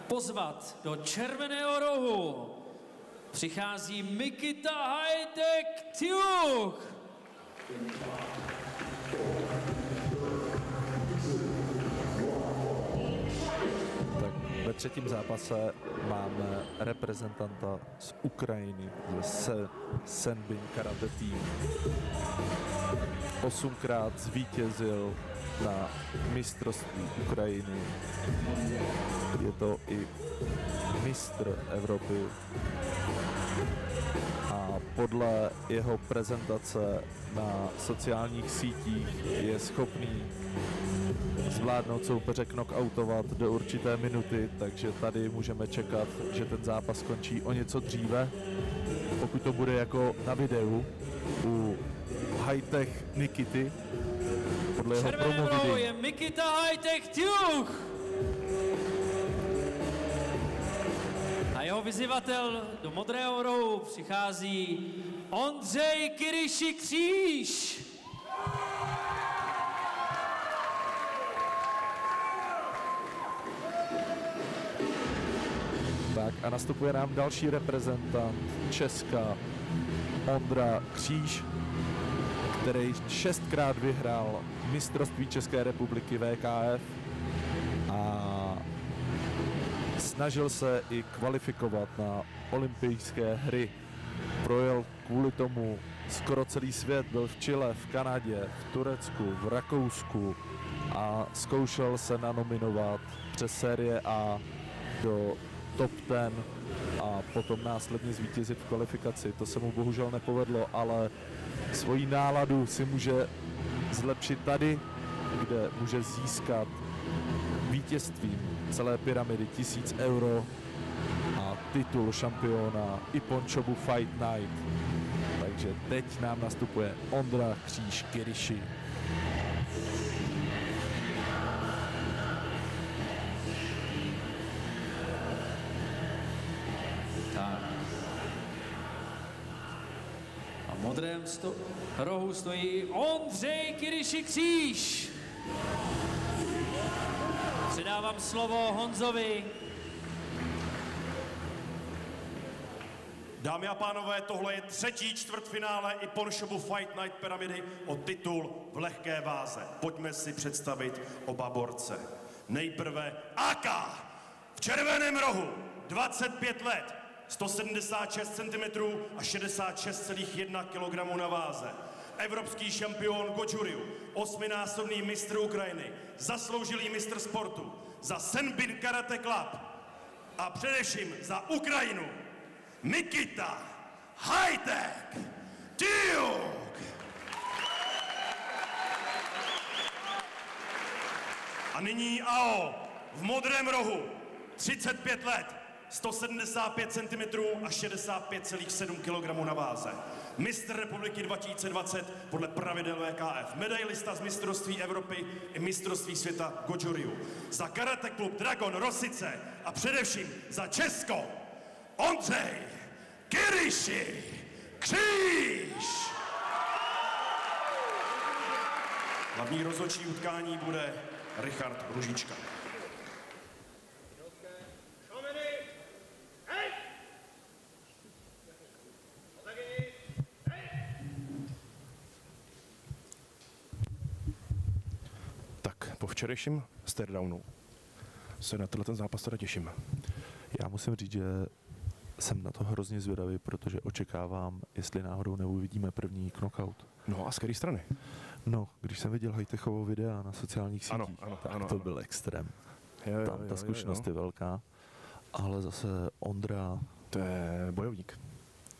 pozvat do červeného rohu přichází Mikita Hajtek Tijuch. Tak ve třetím zápase máme reprezentanta z Ukrajiny, ze Senbin Karate Team. 8krát zvítězil na mistrovství Ukrajiny. Je to i mistr Evropy. A podle jeho prezentace na sociálních sítích je schopný zvládnout soupeře knockoutovat do určité minuty, takže tady můžeme čekat, že ten zápas skončí o něco dříve. Pokud to bude jako na videu u Hightech Nikity, podle jeho promo videa je Mikita Hajtek Tijuch. A jeho vyzývatel do modrého rohu přichází Ondřej Kyryši Kříž. Tak a nastupuje nám další reprezentant Česka, Ondra Kříž, který 6krát vyhrál mistrovství České republiky VKF a snažil se i kvalifikovat na olympijské hry. Projel kvůli tomu skoro celý svět, byl v Chile, v Kanadě, v Turecku, v Rakousku a zkoušel se nanominovat přes série A do top 10 a potom následně zvítězit v kvalifikaci. To se mu bohužel nepovedlo, ale svoji náladu si může zlepšit tady, kde může získat vítězstvím celé pyramidy 1000 euro a titul šampiona Ippon Shobu Fight Night. Takže teď nám nastupuje Ondra Kříž Kyryši. A v modrém rohu stojí Ondřej Kyryši Kříž. Předávám slovo Honzovi. Dámy a pánové, tohle je třetí čtvrtfinále Ippon Shobu Fight Night pyramidy o titul v lehké váze. Pojďme si představit oba borce. Nejprve AK v červeném rohu, 25 let, 176 cm a 66,1 kg na váze. Evropský šampion Goju-Ryu, 8násobný mistr Ukrajiny, zasloužilý mistr sportu, za Senbin Karate Club a především za Ukrajinu Mikita Hajtek Tijuch. A nyní AO v modrém rohu, 35 let, 175 cm a 65,7 kg na váze. Mistr republiky 2020 podle pravidel VKF. Medailista z mistrovství Evropy i mistrovství světa Goju-Ryu. Za karate klub Dragon Rosice a především za Česko Ondřej Kyryši Kříž. Hlavní rozhodčí utkání bude Richard Růžička. Po včerejším staredownu se na ten zápas teda těším. Já musím říct, že jsem na to hrozně zvědavý, protože očekávám, jestli náhodou neuvidíme první knockout. No a z které strany? No, když jsem viděl Hajtechovo videa na sociálních sítích, ano, to byl extrém. Tam ta zkušenost je velká, ale zase Ondra... To je bojovník.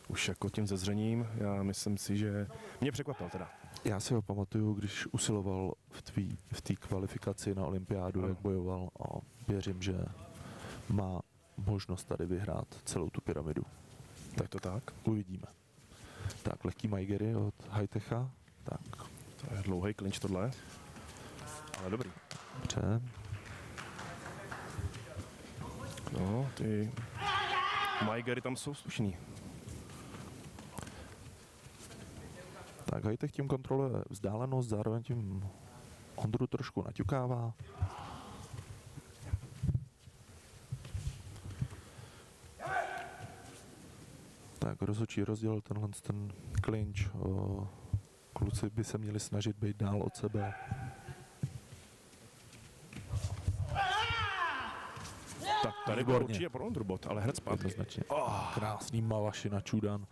Už jako tím zezřením, já myslím si, že mě překvapil teda. Já si ho pamatuju, když usiloval v té kvalifikaci na olympiádu, jak bojoval a věřím, že má možnost tady vyhrát celou tu pyramidu. Tak to tak? Uvidíme. Tak, lehký majgery od Hajtecha. Tak. To je dlouhý klinč tohle, ale dobrý. Dobře. No, ty majgery tam jsou slušný. Tak Hajtech tím kontroluje vzdálenost, zároveň tím Ondru trošku naťukává. rozhodčí rozdělil ten clinch. Kluci by se měli snažit být dál od sebe. Tak tady byl určitě pro Ondru bod, ale hned zpátky. Jednoznačně. Krásný Malaši na Čudan.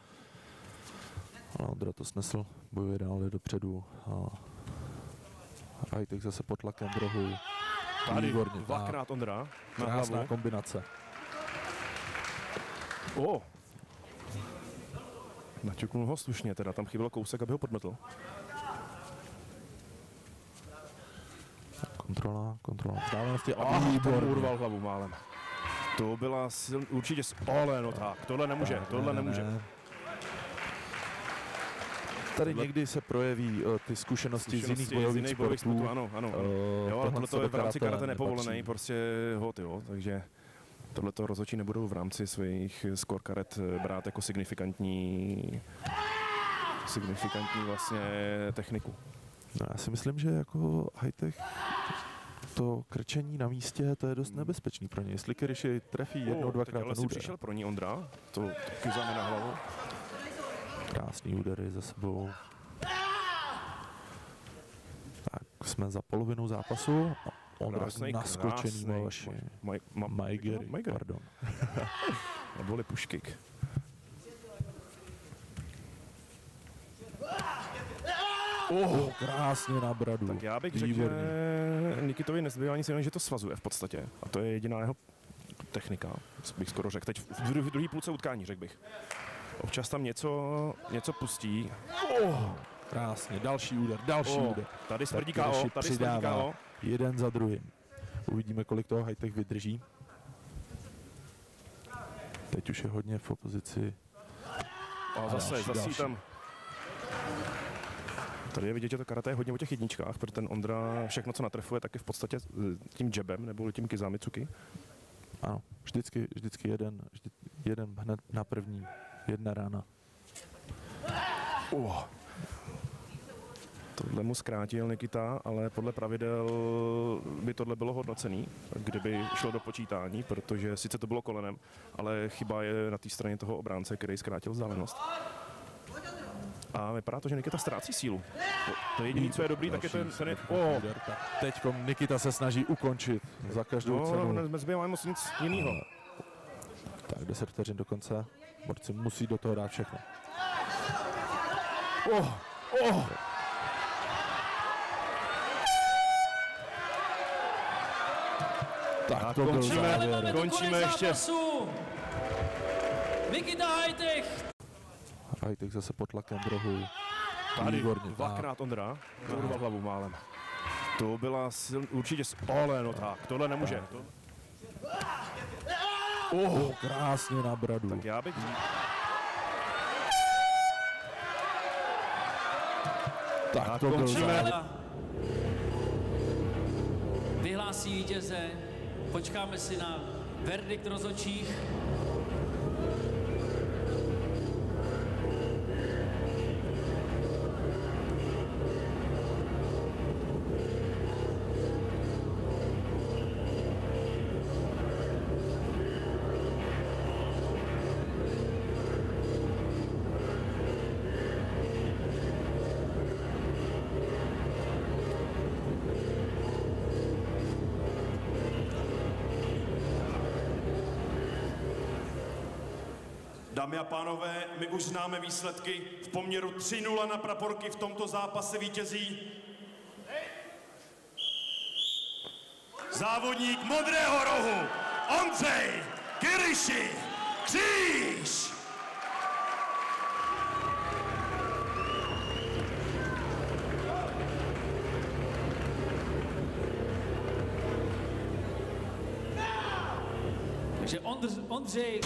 Ale Ondra to snesl, bojuje dále dopředu. Hajtek zase pod tlakem v rohu. Tady Výborně. dvakrát Ondra na Krásná hlavu. kombinace. Naťuknul ho slušně, teda tam chybělo kousek, aby ho podmetl. Kontrola vzdálenosti. Výborně. Urval hlavu málem. To byla určitě no tak, tohle nemůže, nemůže. Tady někdy se projeví ty zkušenosti z jiných bojových sportů. Ano. Jo, ale tohle je v rámci karate nepovolený, prostě hod, jo, takže tohleto rozhodčí nebudou v rámci svých scorecaret brát jako signifikantní vlastně techniku. No, já si myslím, že jako high-tech to krčení na místě, to je dost nebezpečný pro ně. Jestli Kiriši trefí jednou, dvakrát ten úder. Přišel pro ní Ondra, to kizami na hlavu. Krásný údery za sebou. Tak jsme za polovinu zápasu. Ondra naskočený Malaši. Majgery, pardon. Neboli push kick. Krásně na bradu. Tak já bych řekl, že Nikitovi nezbývá nic jiného, že to svazuje v podstatě. A to je jediná jeho technika, bych skoro řekl. Teď v druhé půlce utkání, řekl bych. Občas tam něco pustí. Krásně, další úder. Tady smrdí KO, jeden za druhým. Uvidíme, kolik toho high-tech vydrží. Teď už je hodně v opozici. A zase tam. Tady je vidět, že to karate je hodně o těch jedničkách, protože ten Ondra všechno, co natrefuje, tak je v podstatě tím jabem nebo tím kizami cuky. Ano, vždycky jeden hned na první, jedna rána. Tohle mu zkrátil Nikita, ale podle pravidel by tohle bylo hodnocený, kdyby šlo do počítání, protože sice to bylo kolenem, ale chyba je na té straně toho obránce, který zkrátil vzdálenost. A vypadá to, že Nikita ztrácí sílu. To je jediné, co je dobrý, tak je ten... Teď Nikita se snaží ukončit za každou cenu. Nezbývá moc nic jiného. Tak 10 vteřin do konce. Borci musí do toho dát všechno. Tak to končíme ještě. Nikita Hajtek. Hajtek zase pod tlakem v rohu. Tady Výborně. dvakrát Ondra. Urval hlavu málem. To byla určitě no tak, tohle nemůže. Krásně na bradu. Tak já bych... Tak to končíme. Vyhlásí vítěze. Počkáme si na verdikt rozhodčích. Dámy a pánové, my už známe výsledky. V poměru 3-0 na praporky v tomto zápase vítězí závodník modrého rohu Ondřej Kiriši Kříž. Takže Ondřej